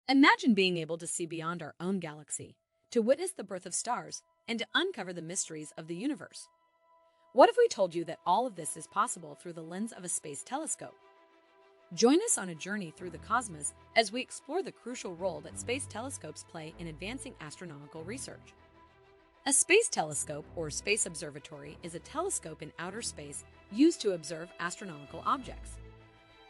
Imagine being able to see beyond our own galaxy, to witness the birth of stars, and to uncover the mysteries of the universe. What if we told you that all of this is possible through the lens of a space telescope? Join us on a journey through the cosmos as we explore the crucial role that space telescopes play in advancing astronomical research. A space telescope, or space observatory, is a telescope in outer space used to observe astronomical objects.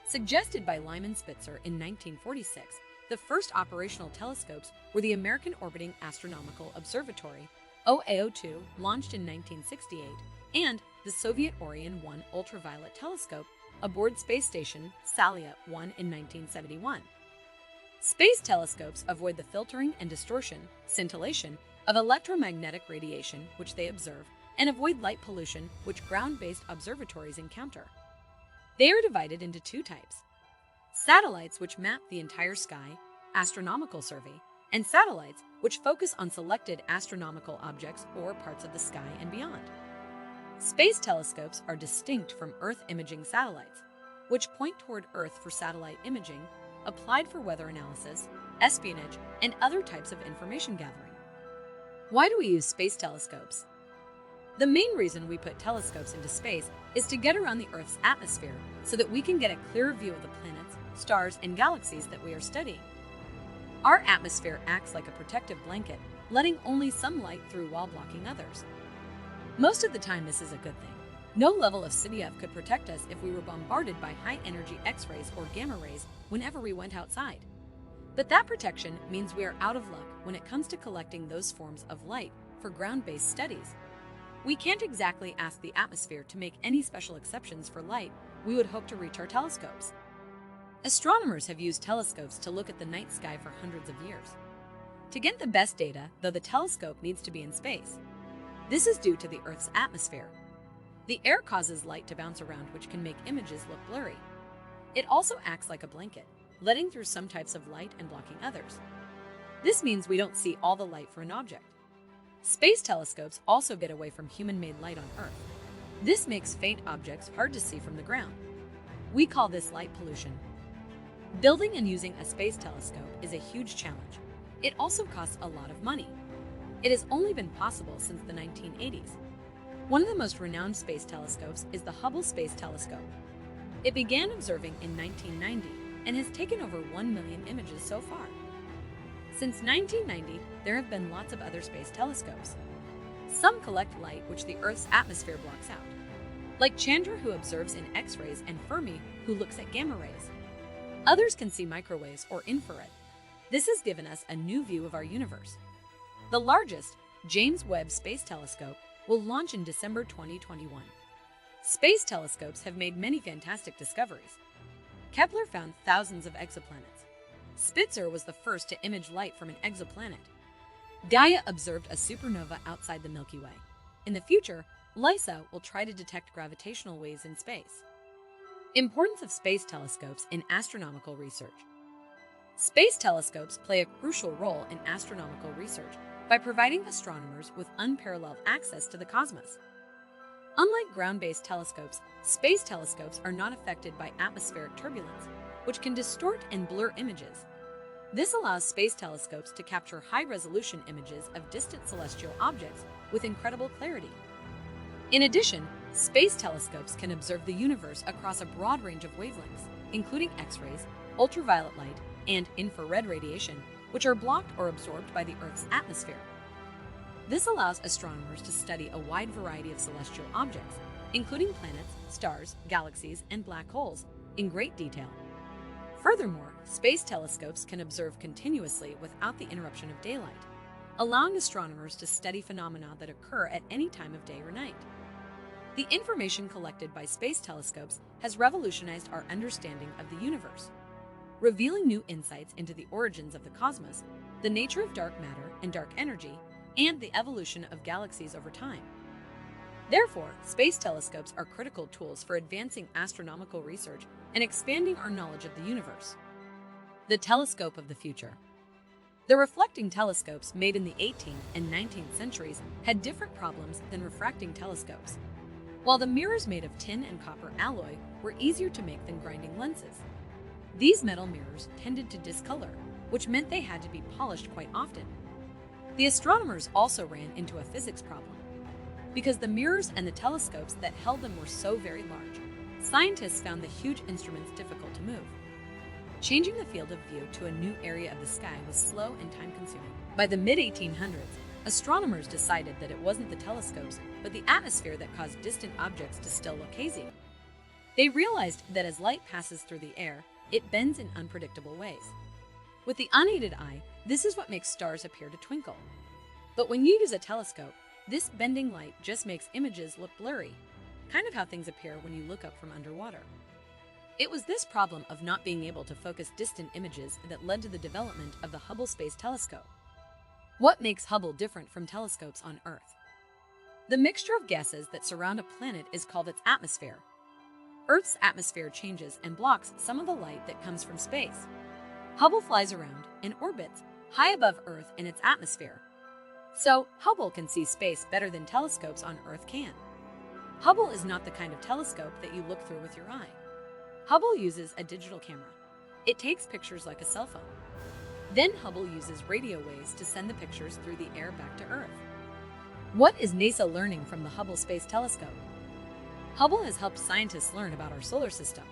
Suggested by Lyman Spitzer in 1946, the first operational telescopes were the American Orbiting Astronomical Observatory, OAO2, launched in 1968, and the Soviet Orion 1 ultraviolet telescope aboard space station Salyut-1 in 1971. Space telescopes avoid the filtering and distortion, scintillation, of electromagnetic radiation which they observe, and avoid light pollution which ground-based observatories encounter. They are divided into two types: satellites, which map the entire sky, astronomical survey, and satellites which focus on selected astronomical objects or parts of the sky and beyond. Space telescopes are distinct from Earth imaging satellites, which point toward Earth for satellite imaging, applied for weather analysis, espionage, and other types of information gathering. Why do we use space telescopes? The main reason we put telescopes into space is to get around the Earth's atmosphere so that we can get a clearer view of the planets, stars, and galaxies that we are studying. Our atmosphere acts like a protective blanket, letting only some light through while blocking others. Most of the time, this is a good thing. No level of CDF could protect us if we were bombarded by high-energy X-rays or gamma rays whenever we went outside. But that protection means we are out of luck when it comes to collecting those forms of light for ground-based studies. We can't exactly ask the atmosphere to make any special exceptions for light we would hope to reach our telescopes. Astronomers have used telescopes to look at the night sky for hundreds of years. To get the best data, though, the telescope needs to be in space. This is due to the Earth's atmosphere. The air causes light to bounce around, which can make images look blurry. It also acts like a blanket, letting through some types of light and blocking others. This means we don't see all the light for an object. Space telescopes also get away from human-made light on Earth. This makes faint objects hard to see from the ground. We call this light pollution. Building and using a space telescope is a huge challenge. It also costs a lot of money. It has only been possible since the 1980s. One of the most renowned space telescopes is the Hubble Space Telescope. It began observing in 1990 and has taken over 1 million images so far. Since 1990, there have been lots of other space telescopes. Some collect light which the Earth's atmosphere blocks out, like Chandra, who observes in X-rays, and Fermi, who looks at gamma rays. Others can see microwaves or infrared. This has given us a new view of our universe. The largest, James Webb Space Telescope, will launch in December 2021. Space telescopes have made many fantastic discoveries. Kepler found thousands of exoplanets. Spitzer was the first to image light from an exoplanet. Gaia observed a supernova outside the Milky Way. In the future, LISA will try to detect gravitational waves in space. Importance of space telescopes in astronomical research. Space telescopes play a crucial role in astronomical research by providing astronomers with unparalleled access to the cosmos. Unlike ground-based telescopes, space telescopes are not affected by atmospheric turbulence, which can distort and blur images. This allows space telescopes to capture high-resolution images of distant celestial objects with incredible clarity. In addition, space telescopes can observe the universe across a broad range of wavelengths, including X-rays, ultraviolet light, and infrared radiation, which are blocked or absorbed by the Earth's atmosphere. This allows astronomers to study a wide variety of celestial objects, including planets, stars, galaxies, and black holes, in great detail. Furthermore, space telescopes can observe continuously without the interruption of daylight, allowing astronomers to study phenomena that occur at any time of day or night. The information collected by space telescopes has revolutionized our understanding of the universe, revealing new insights into the origins of the cosmos, the nature of dark matter and dark energy, and the evolution of galaxies over time. Therefore, space telescopes are critical tools for advancing astronomical research and expanding our knowledge of the universe. The telescope of the future. The reflecting telescopes made in the 18th and 19th centuries had different problems than refracting telescopes. While the mirrors made of tin and copper alloy were easier to make than grinding lenses, these metal mirrors tended to discolor, which meant they had to be polished quite often. The astronomers also ran into a physics problem. Because the mirrors and the telescopes that held them were so very large, scientists found the huge instruments difficult to move. Changing the field of view to a new area of the sky was slow and time-consuming. By the mid-1800s, astronomers decided that it wasn't the telescopes, but the atmosphere that caused distant objects to still look hazy. They realized that as light passes through the air, it bends in unpredictable ways. With the unaided eye, this is what makes stars appear to twinkle. But when you use a telescope, this bending light just makes images look blurry, kind of how things appear when you look up from underwater. It was this problem of not being able to focus distant images that led to the development of the Hubble Space Telescope. What makes Hubble different from telescopes on Earth? The mixture of gases that surround a planet is called its atmosphere. Earth's atmosphere changes and blocks some of the light that comes from space. Hubble flies around and orbits high above Earth in its atmosphere. So, Hubble can see space better than telescopes on Earth can. Hubble is not the kind of telescope that you look through with your eye. Hubble uses a digital camera. It takes pictures like a cell phone. Then Hubble uses radio waves to send the pictures through the air back to Earth. What is NASA learning from the Hubble Space Telescope? Hubble has helped scientists learn about our solar system.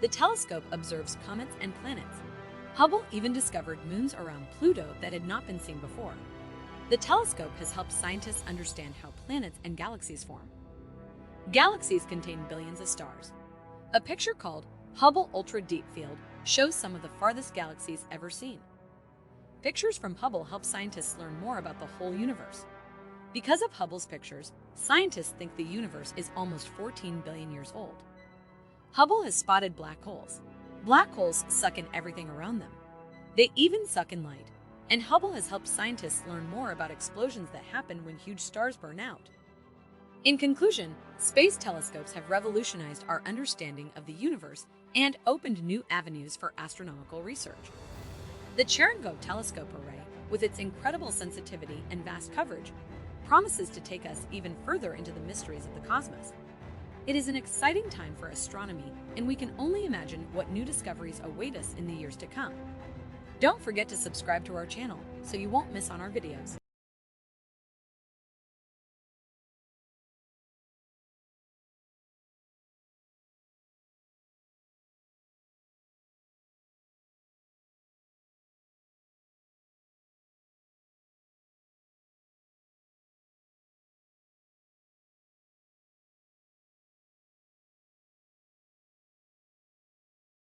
The telescope observes comets and planets. Hubble even discovered moons around Pluto that had not been seen before. The telescope has helped scientists understand how planets and galaxies form. Galaxies contain billions of stars. A picture called Hubble Ultra Deep Field shows some of the farthest galaxies ever seen. Pictures from Hubble help scientists learn more about the whole universe. Because of Hubble's pictures, scientists think the universe is almost 14 billion years old. Hubble has spotted black holes. Black holes suck in everything around them. They even suck in light. And Hubble has helped scientists learn more about explosions that happen when huge stars burn out. In conclusion, space telescopes have revolutionized our understanding of the universe and opened new avenues for astronomical research. The Cherenkov Telescope Array, with its incredible sensitivity and vast coverage, promises to take us even further into the mysteries of the cosmos. It is an exciting time for astronomy, and we can only imagine what new discoveries await us in the years to come. Don't forget to subscribe to our channel so you won't miss on our videos.